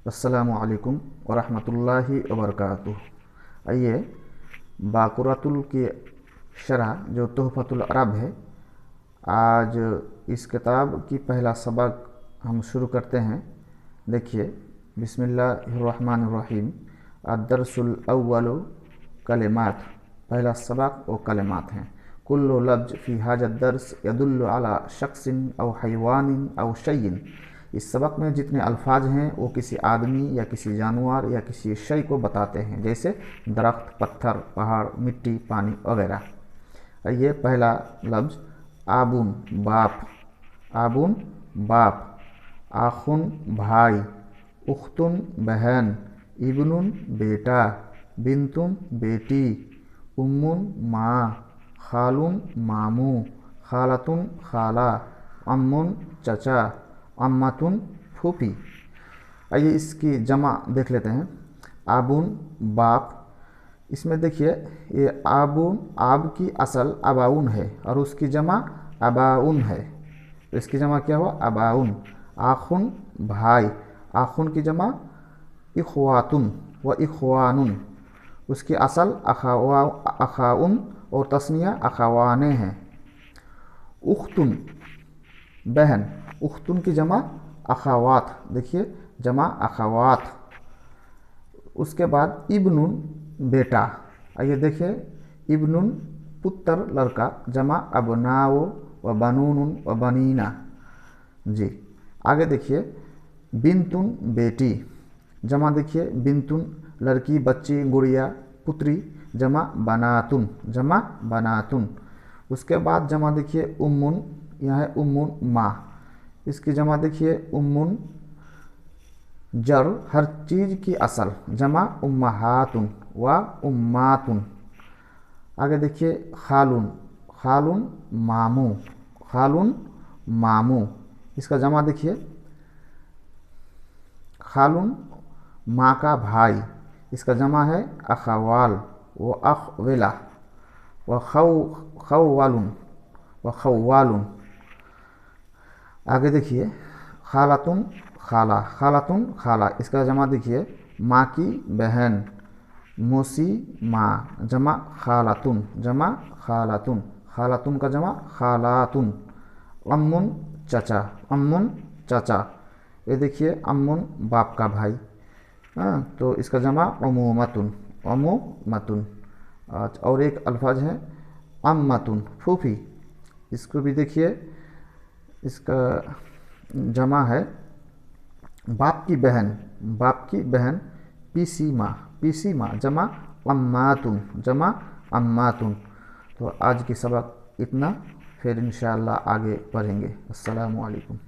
अस्सलामु अलैकुम वरहमतुल्लाहि वबरकातुह। आइए बाकुरातुल की शरह जो तोहफतुल अरब है, आज इस किताब की पहला सबक हम शुरू करते हैं। देखिए, बिस्मिल्लाहिर्रहमानिर्रहीम। अद्दरसुल अव्वलु कलिमात, पहला सबक वो कलिमात हैं। कुल्लु लफ्ज़ फ़ी हाज़ा दर्स यदुल्लु अला शख्सिन औ हैवानिन औ शैइन। इस सबक में जितने अल्फाज हैं वो किसी आदमी या किसी जानवर या किसी शय को बताते हैं, जैसे दरख्त, पत्थर, पहाड़, मिट्टी, पानी वगैरह। ये पहला लफ्ज़ आबुन बाप, आबुन बाप, आखुन भाई, उख्तुन बहन, इब्नुन बेटा, बिन्तुन बेटी, उम्मुन माँ, खालुन मामू, खालतुन खाला, अम्मुन चचा, अम्मतुन फूफी। आइए इसकी जमा देख लेते हैं। आबुन बाप, इसमें देखिए ये आबुन, आब की असल अबाउन है और उसकी जमा अबाउन है, तो इसकी जमा क्या हुआ? अबाउन। आखुन भाई, आखुन की जमा इख्वातुन व इख्वानुन, उसकी असल अखाउन और तस्निया अखावाने हैं। उख्तुन बहन, उख्तुन की जमा अखावात, देखिए जमा अखावात। उसके बाद इब्नुन बेटा, आइए देखिए इब्नुन पुत्र लड़का, जमा अबनाओ व बनून व बनीना। जी आगे देखिए बिन्तुन बेटी, जमा देखिए बिन्तुन लड़की, बच्ची, गुड़िया, पुत्री, जमा बनातुन, जमा बनातुन। उसके बाद जमा देखिए उम्मुन, यह है उम्मुन माँ, इसकी जमा देखिए उम्मुन जर हर चीज़ की असल, जमा उम्महातुन व उम्मातुन। आगे देखिए खालुन, खालुन मामू, खालुन मामू, इसका जमा देखिए खालुन माँ का भाई, इसका जमा है अखवाल व अखविला व खौवालुन व खौवालुन। आगे देखिए खालातुन खाला, खालातुन खाला, इसका जमा देखिए माँ की बहन, मोसी माँ, जमा खालातुन, जमा खालातुन, खालातुन का जमा खालातुन। अम्मुन चचा, अम्मुन चचा, ये देखिए अम्मुन बाप का भाई, तो इसका जमा अमूमतुन, अमूमतुन। और एक अल्फाज है अम्मतुन फूफी, इसको भी देखिए, इसका जमा है बाप की बहन, बाप की बहन, पीसी माँ, पीसी माँ, जमा अम्मातुन, जमा अम्मातुन। तो आज की सबक इतना, फिर इंशाअल्लाह आगे पढ़ेंगे। अस्सलामु अलैकुम।